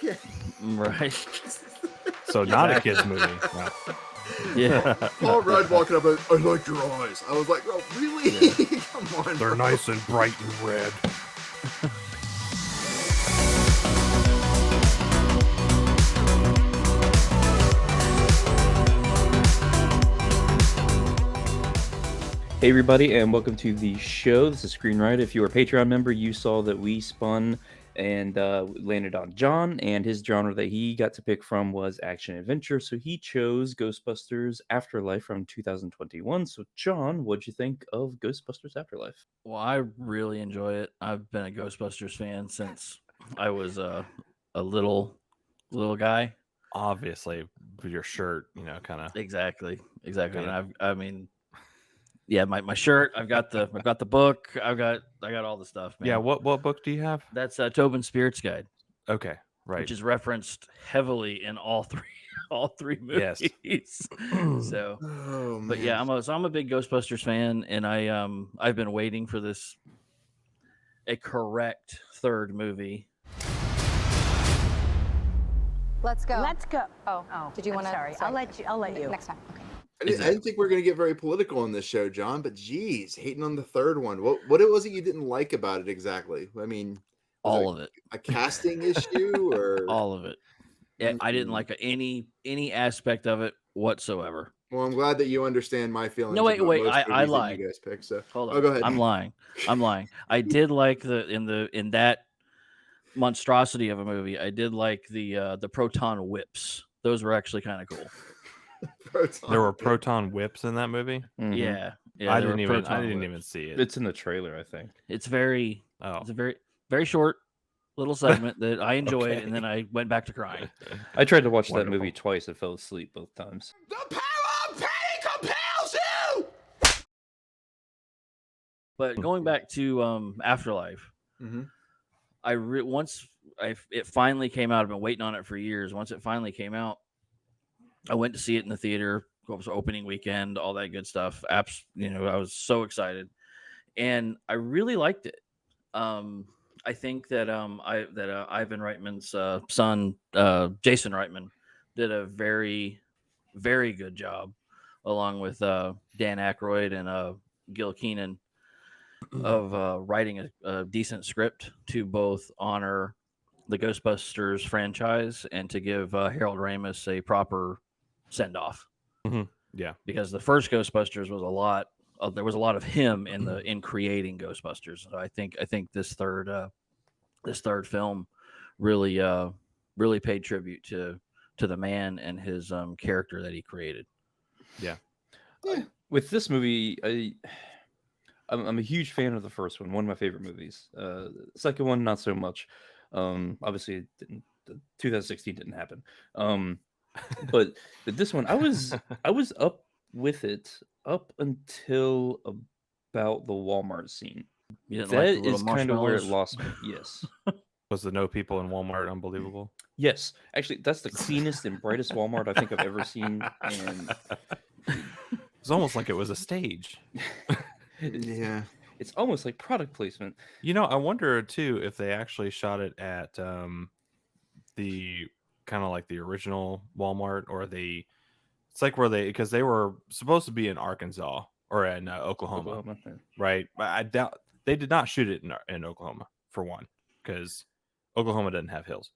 okay. Right. So not a kids movie. No. Yeah. Paul Rudd walking up, like, I like your eyes. I was like, oh, really? Yeah. Come on. They're bro. nice and bright and red. Hey everybody, and welcome to the show. This is Screen Riot. If you're a Patreon member, you saw that we spun and landed on John, and his genre that he got to pick from was action adventure. So he chose Ghostbusters Afterlife from 2021. So John, what'd you think of Ghostbusters Afterlife? Well, I really enjoy it. I've been a Ghostbusters fan since I was a little guy. Obviously, with your shirt, kind of. Exactly. Kinda. And I mean, yeah, my shirt. I've got the book. I got all the stuff, man. Yeah. What book do you have? That's Tobin's Spirits Guide, Okay, right. which is referenced heavily in all three Yes. movies. So, Oh, man. but yeah, I'm a big Ghostbusters fan, and I've been waiting for a correct third movie. Let's go. Let's go. Oh, did you want to? Sorry, I'll let you. Next time. Okay. I didn't think we were going to get very political on this show, John, but geez, hating on the third one. What was it you didn't like about it exactly? I mean, All of it. A casting issue or All of it. I didn't like any aspect of it whatsoever. Well, I'm glad that you understand my feelings. No, wait, about most I movies that lied. You guys pick, so Hold on. Oh, go ahead. I'm lying. I did like in that monstrosity of a movie. I did like the proton whips. Those were actually kind of cool. There were proton whips in that movie. Mm-hmm. Yeah, I there didn't were even. I proton didn't whips. even see it. It's in the trailer, I think. It's very. Oh. It's a very short little segment that I enjoyed, Okay. and then I went back to crying. I tried to watch that Wonderful. movie twice and fell asleep both times. The power of penny compels you. But going back to Afterlife, Mm-hmm. once it finally came out. I've been waiting on it for years. Once it finally came out, I went to see it in the theater. It was opening weekend, all that good stuff. I was so excited, and I really liked it. I think that Ivan Reitman's son, Jason Reitman, did a very, very good job, along with Dan Aykroyd and Gil Keenan, of writing a decent script to both honor the Ghostbusters franchise and to give Harold Ramis a proper send off. Yeah. Because the first Ghostbusters was there was a lot of him in creating Ghostbusters. So I think this third film really paid tribute to the man and his character that he created. Yeah. With this movie, I'm a huge fan of the first one. One of my favorite movies. The second one, not so much. Obviously, it didn't. 2016 didn't happen. But this one, I was up with it up until about the Walmart scene. You didn't That like the little is kind of where it marshmallows? lost me. Yes. Was the no people in Walmart unbelievable? Yes. Actually, that's the cleanest and brightest Walmart I think I've ever seen. And It's almost like it was a stage. Yeah. it's almost like product placement. I wonder too if they actually shot it at the kind of like the original Walmart, or it's like where because they were supposed to be in Arkansas or in Oklahoma, right? But I doubt they did not shoot it in Oklahoma, for one, because Oklahoma doesn't have hills,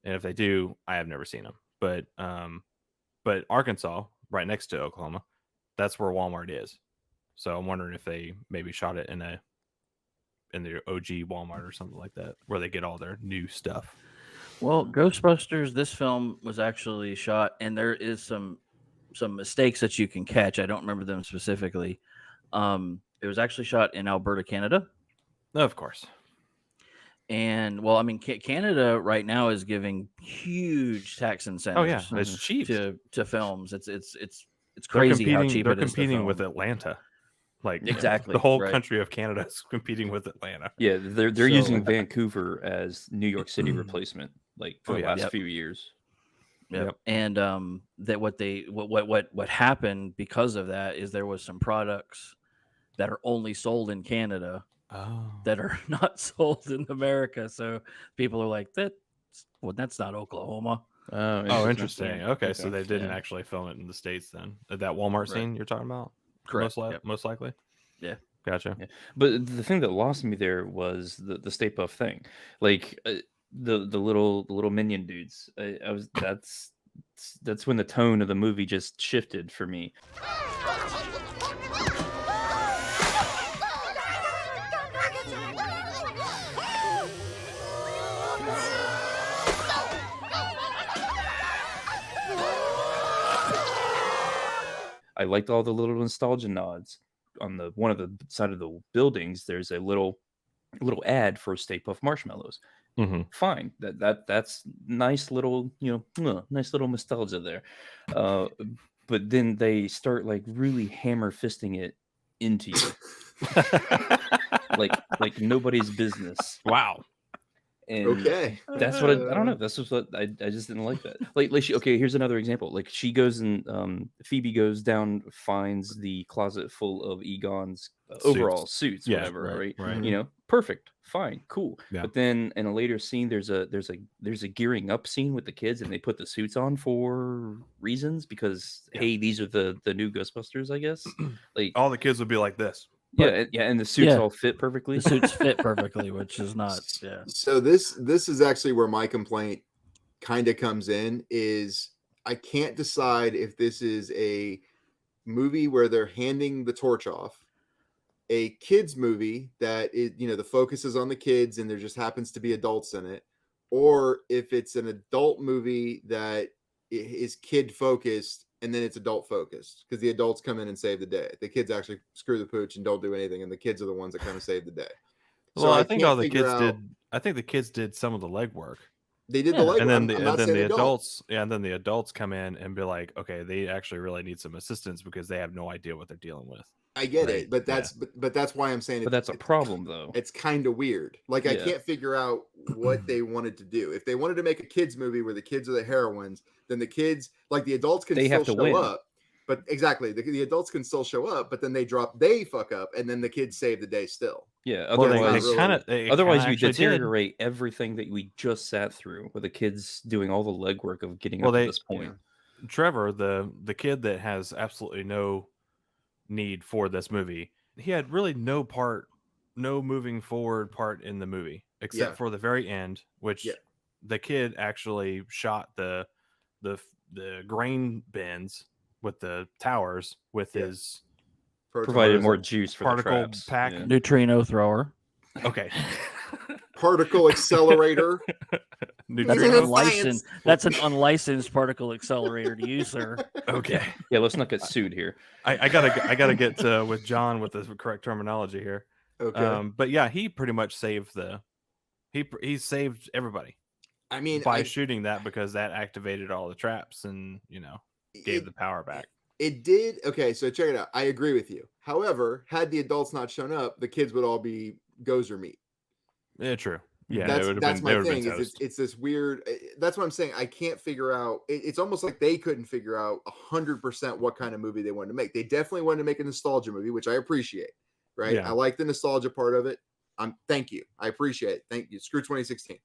and if they do, I have never seen them. But Arkansas, right next to Oklahoma, that's where Walmart is. So I'm wondering if they maybe shot it in the OG Walmart or something like that, where they get all their new stuff. Well, Ghostbusters, this film was actually shot, and there is some mistakes that you can catch. I don't remember them specifically. It was actually shot in Alberta, Canada. Of course. And well, I mean, Canada right now is giving huge tax incentives. Oh yeah, it's cheap to films. It's crazy how cheap it is. They're competing with Atlanta. Like exactly, the whole right. country of Canada is competing with Atlanta. Yeah, they're using Vancouver as New York City replacement, like for the last few years. Yep. And that what happened because of that is there was some products that are only sold in Canada that are not sold in America. So people are like, Well, that's not Oklahoma. Oh, interesting. Okay, so Okay. they didn't Yeah. actually film it in the States then. That Walmart Right. scene you're talking about? Correct. Most, most likely. Yeah. Gotcha. Yeah. But the thing that lost me there was the Stay Puft thing, like the little minion dudes. I was that's when the tone of the movie just shifted for me. I liked all the little nostalgia nods. On the one of the side of the buildings, there's a little ad for Stay Puft Marshmallows. Mm-hmm. Fine, that's nice little nice little nostalgia there. But then they start like really hammer fisting it into you, like nobody's business. Wow. And Okay. that's what I don't know. That's just what I just didn't like that. Like she, okay, here's another example. Like she goes and Phoebe goes down, finds the closet full of Egon's overall suits, Yeah, whatever, right? right. You know, perfect, fine, cool. Yeah. But then in a later scene, there's a gearing up scene with the kids, and they put the suits on for reasons because hey, these are the new Ghostbusters, I guess. Like All the kids would be like this. and the suits Yeah. all fit perfectly. The suits fit perfectly, which is not. Yeah. So this is actually where my complaint kind of comes in. Is I can't decide if this is a movie where they're handing the torch off, a kids movie that is, the focus is on the kids and there just happens to be adults in it, or if it's an adult movie that is kid focused and then it's adult focused because the adults come in and save the day. The kids actually screw the pooch and don't do anything, and the kids are the ones that kind of save the day. Well, I think can't all the figure kids out- did. I think the kids did some of the legwork. They did Yeah. the legwork. And then I'm not saying the they don't. adults, and then the adults come in and be like, okay, they actually really need some assistance because they have no idea what they're dealing with. I get Right, it, but that's why I'm saying But that's a problem, though. It's kind of weird. Like I Yeah. can't figure out what they wanted to do. If they wanted to make a kids movie where the kids are the heroines, then the kids, like the adults, can They still have to show win. up. But exactly, the adults can still show up, but then they fuck up, and then the kids save the day still. Yeah. Well, Otherwise, really- otherwise you actually did. deteriorate everything that we just sat through with the kids doing all the legwork of getting Well, up to they- this point. Trevor, the kid that has absolutely no need for this movie, he had really no moving forward part in the movie except Yeah. for the very end, which Yeah. the kid actually shot the grain bins with the towers with Yeah. his Provided more juice for the particle traps. pack. Yeah. Neutrino thrower. Okay. particle accelerator. That's Neutrino? an unlicensed. That's an unlicensed particle accelerator to you, sir. Okay. Yeah, let's not get sued here. I gotta get with John with the correct terminology here. Okay. But yeah, he pretty much saved he saved everybody I mean, by shooting that because that activated all the traps and gave the power back. It did. Okay, so check it out. I agree with you. However, had the adults not shown up, the kids would all be gozer meat. Yeah, true. Yeah, that's my thing. Is it's this weird. That's what I'm saying. I can't figure out. It's almost like they couldn't figure out 100% what kind of movie they wanted to make. They definitely wanted to make a nostalgia movie, which I appreciate. Right. Yeah. I like the nostalgia part of it. Thank you. I appreciate it. Thank you. Screw 2016.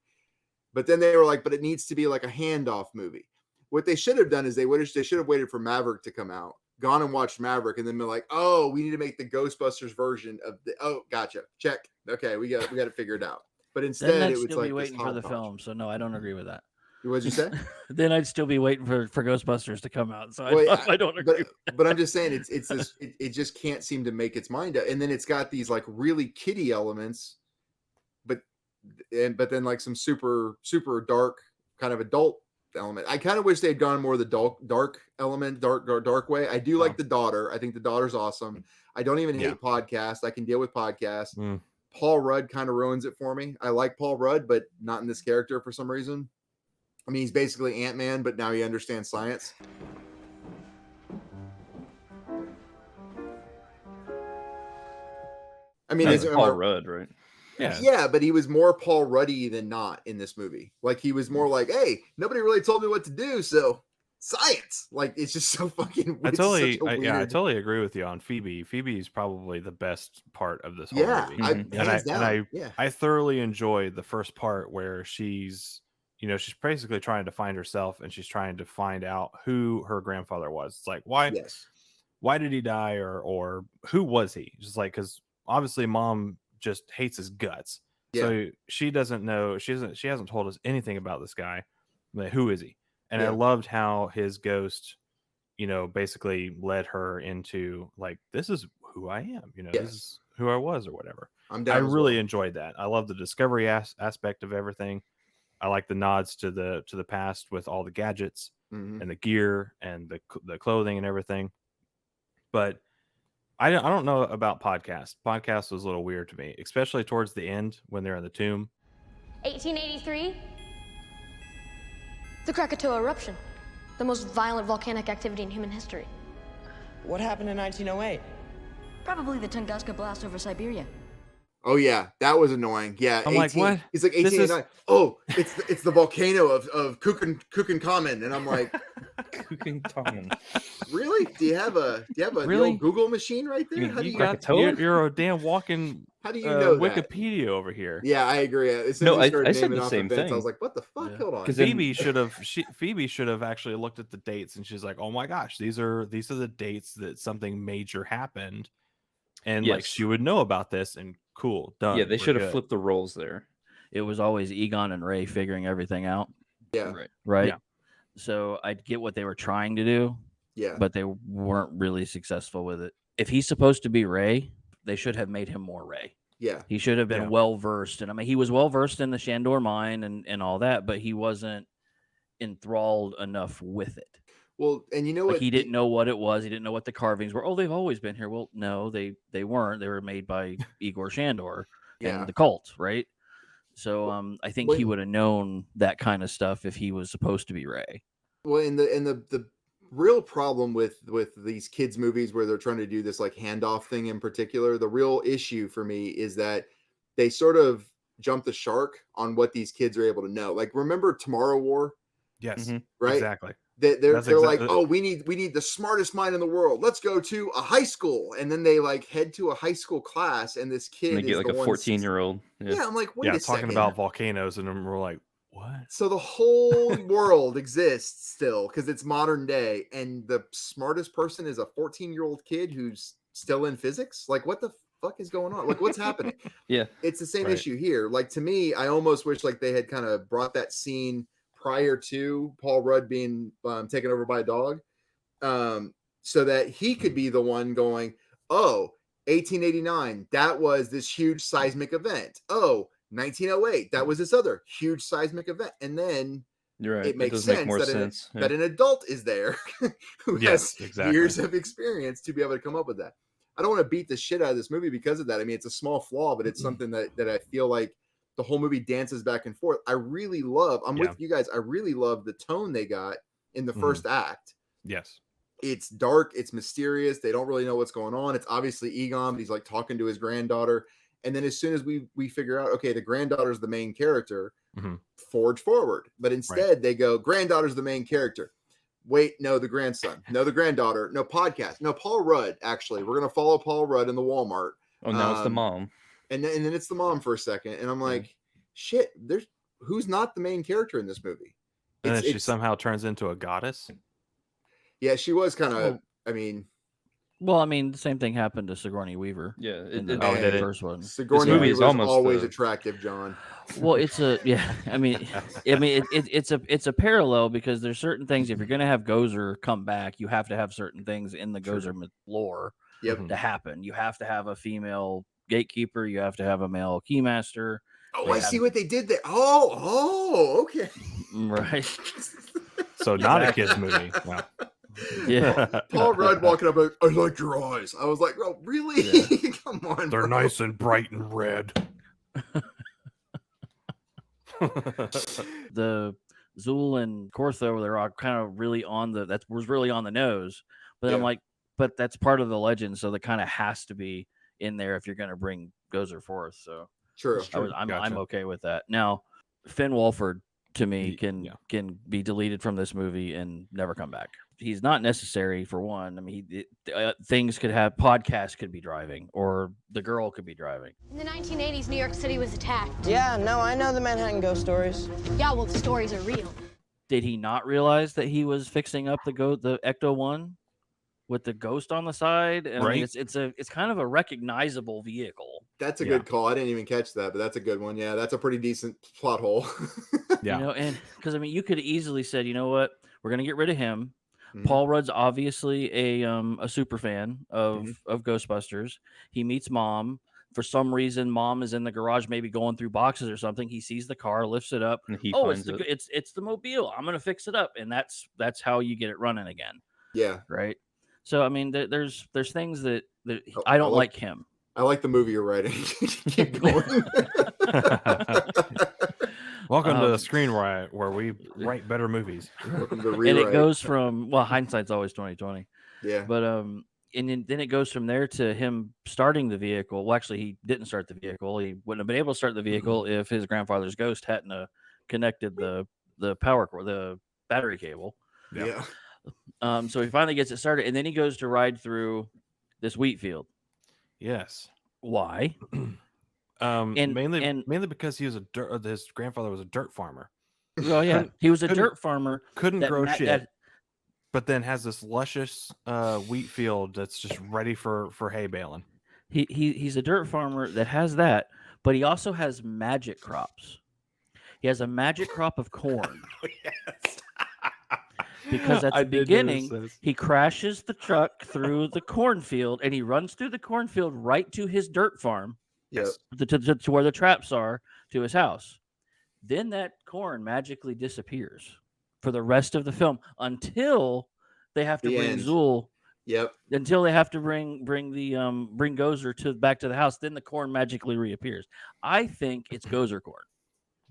But then they were like, but it needs to be like a handoff movie. What they should have done is they should have waited for Maverick to come out, gone and watched Maverick, and then been like, oh, we need to make the Ghostbusters version of the. Oh, gotcha. Check. Okay, we got it figured out. But Then instead, I'd it was still like be waiting for the hodgepodge. film. So no, I don't agree with that. What'd you say? Then I'd still be waiting for Ghostbusters to come out. So Well, I don't agree. But I'm just saying it's this. It just can't seem to make its mind up. And then it's got these like really kiddie elements, but then like some super dark kind of adult element. I kind of wish they'd gone more the dark element, dark way. I do like the daughter. I think the daughter's awesome. I don't even hate podcasts. I can deal with podcasts. Mm. Paul Rudd kind of ruins it for me. I like Paul Rudd, but not in this character for some reason. I mean, he's basically Ant-Man, but now he understands science. I mean, That's Paul Rudd, right? Yeah, but he was more Paul Ruddy than not in this movie. Like he was more like, "Hey, nobody really told me what to do, so science." Like it's just so fucking. I totally weird... agree with you on Phoebe. Phoebe is probably the best part of this whole movie. I thoroughly enjoy the first part where she's, she's basically trying to find herself, and she's trying to find out who her grandfather was. It's like, why Yes. why did he die, or who was he? Just like, because obviously mom just hates his guts. Yeah. So she doesn't know. She hasn't told us anything about this guy. Like, who is he? And I Yeah. loved how his ghost, basically led her into like, this is who I am. This Yes. is who I was, or whatever. I'm I down. as really well. enjoyed that. I love the discovery aspect of everything. I like the nods to the past with all the gadgets Mhm. and the gear and the clothing and everything. But I don't know about podcast. Podcast was a little weird to me, especially towards the end when they're in the tomb. 1883? The Krakatoa eruption. The most violent volcanic activity in human history. What happened in 1908? Probably the Tunguska blast over Siberia. Oh yeah, that was annoying. Yeah, I'm like, what? He's like This is- 1889. Oh, it's the volcano of Kukulkan, and I'm like, Kukulkan. really? Do you have a Really? the old Google machine right there? You mean How do you you got- Krakatoa? You're a damn walking how do you know that? Wikipedia over here. Yeah, I agree. As soon No, as I you started said naming the off same events, I thing. was like, what the fuck? Yeah. Hold on. 'Cause then- Phoebe should have actually looked at the dates, and she's like, oh my gosh, these are the dates that something major happened, and like Yes. she would know about this. And cool, done. Yeah, they we're should have good. flipped the roles there. It was always Egon and Ray figuring everything out, Yeah, Right. right? Yeah. So I get what they were trying to do, yeah, but they weren't really successful with it. If he's supposed to be Ray, they should have made him more Ray. yeah. He should have been Yeah. well versed, and I mean, he was well versed in the Shandor mine and all that, but he wasn't enthralled enough with it. Well, and you know Like what? he didn't know what it was. He didn't know what the carvings were. Oh, they've always been here. Well, no, they weren't. They were made by Igor Shandor Yeah. and the cult, right? So I think he Well- would have known that kind of stuff if he was supposed to be Ray. Well, and the real problem with these kids movies where they're trying to do this like handoff thing in particular, the real issue for me is that they sort of jump the shark on what these kids are able to know. Like, remember Tomorrow War, Yes, Mhm. right? exactly. They're That's like, exactly- oh, we need the smartest mind in the world. Let's go to a high school, and then they like head to a high school class, and this kid And they get is like the a one 14-year-old. Yeah, I'm like, wait Yeah, a talking second. about volcanoes, and then we're like, what? So the whole world exists still because it's modern day, and the smartest person is a 14-year-old kid who's still in physics. Like, what the fuck is going on? Like, what's happening? Yeah. It's the same Right. issue here. Like, to me, I almost wish like they had kind of brought that scene prior to Paul Rudd being taken over by a dog, so that he could be the one going, oh, 1889, that was this huge seismic event. Oh, 1908, that was this other huge seismic event. And then You're right. it makes does sense make more that, sense. that an adult is there who Yes, has exactly. years of experience to be able to come up with that. I don't want to beat the shit out of this movie because of that. I mean, it's a small flaw, but it's something that I feel like the whole movie dances back and forth. I really love, I'm Yeah. with you guys. I really love the tone they got in the first act. Yes. It's dark, it's mysterious. They don't really know what's going on. It's obviously Egon, but he's like talking to his granddaughter. And then as soon as we figure out, okay, the granddaughter's the main character, Mhm. forge forward. But instead they go, granddaughter's the main character. Wait, no, the grandson. No, the granddaughter. No, podcast. No, Paul Rudd, actually. We're going to follow Paul Rudd in the Walmart. Oh, now it's the Um, mom. And then it's the mom for a second. And I'm like, shit, who's not the main character in this movie? And then she It's- somehow turns into a goddess. Yeah, she was kind of, Well- I mean, Well, I mean, the same thing happened to Sigourney Weaver Yeah. in the Oh, did it? first one. Sigourney movie Weaver is is almost always the- attractive, John. Well, it's a yeah. I mean, it's a parallel because there's certain things. If you're gonna have Gozer come back, you have to have certain things in the True. Gozer lore Yep. to happen. You have to have a female gatekeeper. You have to have a male keymaster. Oh, They I have- see what they did there. Oh, okay. Right. So not a kids movie. No. Yeah. Paul Rudd walking up like, I like your eyes. I was like, oh, really? Come on. They're bro. nice and bright and red. The Zool and Cortho, they're all kind of really on the that was really on the nose. But then I'm Yeah. like, but that's part of the legend, so that kind of has to be in there if you're gonna bring Gozer forth. So True. I'm Gotcha. okay with that. Now, Finn Wolford, to me can be deleted from this movie and never come back. He's not necessary for one. I mean, things could have podcasts could be driving, or the girl could be driving. In the 1980s, New York City was attacked. Yeah, no, I know the Manhattan ghost stories. Yeah, well, the stories are real. Did he not realize that he was fixing up the Ecto-1 with the ghost on the side? And I mean, it's kind of a recognizable vehicle. That's a good call. I didn't even catch that, but that's a good one. Yeah, that's a pretty decent plot hole. You know, and because I mean, you could have easily said, you know what, we're gonna get rid of him. Paul Rudd's obviously a super fan of Ghostbusters. He meets Mom. For some reason, Mom is in the garage, maybe going through boxes or something. He sees the car, lifts it up. And he finds finds it's the mobile. I'm gonna fix it up, and that's how you get it running again. Yeah. Right. So I mean, there's things that I don't like him. I like the movie you're writing. Keep going. Welcome to the Screen Riot, where we write better movies. Welcome to And it goes from hindsight's always 20/20. Yeah. But and then it goes from there to him starting the vehicle. Well, actually, he didn't start the vehicle. He wouldn't have been able to start the vehicle if his grandfather's ghost hadn't connected the power cord, the battery cable. Yeah. So he finally gets it started, and then he goes to ride through this wheat field. Yes. Why? Mainly because he was his grandfather was a dirt farmer. Oh yeah, he was a dirt farmer. Couldn't grow shit. But then has this luscious wheat field that's just ready for hay baling. He's a dirt farmer that has that, but he also has magic crops. He has a magic crop of corn. Yes. Because at the beginning, he crashes the truck through the cornfield, and he runs through the cornfield right to his dirt farm. Yes. To where the traps are, to his house. Then that corn magically disappears for the rest of the film until they have to bring Zool. Yep. Until they have to bring Gozer back to the house, then the corn magically reappears. I think it's Gozer corn.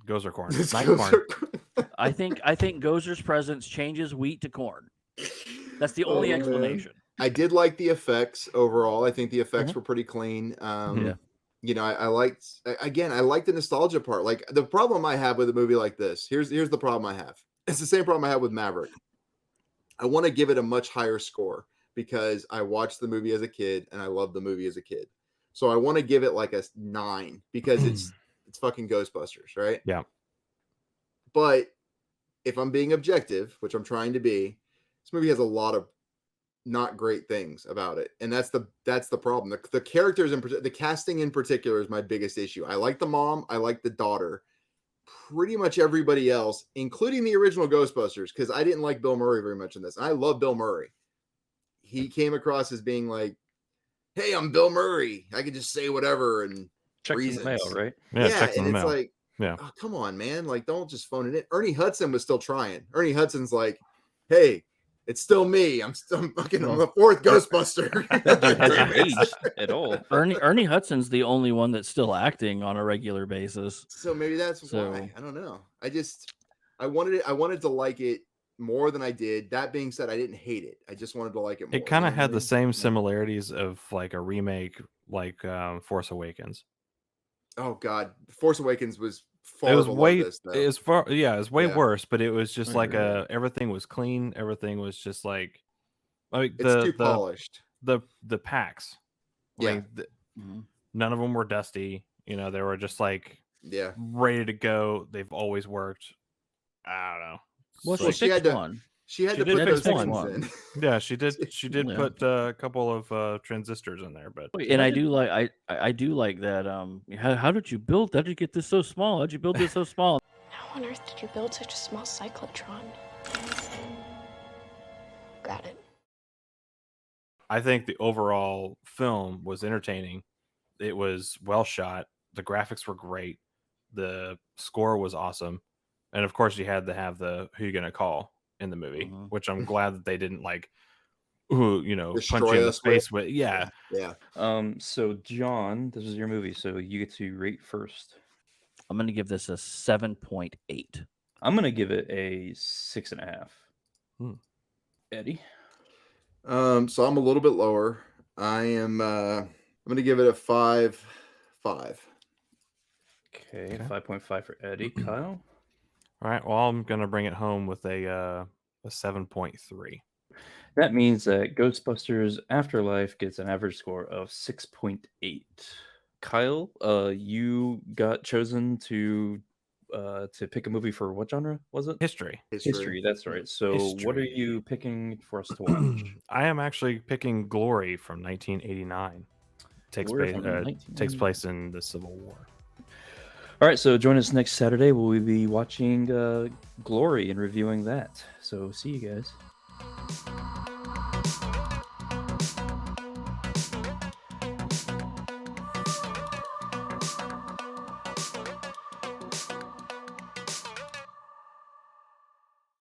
Gozer corn. It's Night Gozer corn. I think Gozer's presence changes wheat to corn. That's the only explanation. I did like the effects overall. I think the effects were pretty clean. You know, I liked the nostalgia part. Like, the problem I have with a movie like this, here's the problem I have. It's the same problem I have with Maverick. I want to give it a much higher score because I watched the movie as a kid and I loved the movie as a kid. So I want to give it like a 9 because it's fucking Ghostbusters, right? Yeah. But if I'm being objective, which I'm trying to be, this movie has a lot of not great things about it, and that's the problem. The characters and the casting in particular is my biggest issue. I like the mom, I like the daughter. Pretty much everybody else, including the original Ghostbusters, because I didn't like Bill Murray very much in this. I love Bill Murray. He came across as being like, "Hey, I'm Bill Murray. I can just say whatever and check in the mail, right?" Yeah, and it's like, oh, come on, man. Like, don't just phone it in. Ernie Hudson was still trying. Ernie Hudson's like, "Hey, it's still me. I'm the fourth Ghostbuster." That dude hasn't aged at all. Ernie Hudson's the only one that's still acting on a regular basis. So maybe that's why. I don't know. I wanted to like it more than I did. That being said, I didn't hate it. I just wanted to like it more. It kind of had the same similarities of like a remake, like Force Awakens. Oh God, Force Awakens was far it was below way this, though. it was way worse, but it was just like everything was clean, everything was just like it's too polished. The packs, none of them were dusty, you know, they were just like ready to go. They've always worked. I don't know. Well, so she fixed one. She had to put those things in. Yeah, she did put a couple of transistors in there, but and I do like that. How did you build that? How'd you get this so small? How'd you build this so small? How on earth did you build such a small cyclotron? Got it. I think the overall film was entertaining. It was well shot. The graphics were great. The score was awesome. And of course you had to have the Who You Gonna Call in the movie, which I'm glad that they didn't like punch you in the face with. Yeah. So John, this is your movie, so you get to rate first. I'm gonna give this a 7.8. I'm gonna give it a 6.5. Eddie. So I'm a little bit lower. I'm gonna give it a 5.5. Okay, 5.5 for Eddie. Kyle. All right. Well, I'm gonna bring it home with a 7.3. That means that Ghostbusters Afterlife gets an average score of 6.8. Kyle, you got chosen to pick a movie for what genre was it? History. History, that's right. So what are History. you picking for us to watch? I am actually picking Glory from 1989. Glory from Takes place in the Civil War. All right, so join us next Saturday. We'll be watching Glory and reviewing that. So see you guys.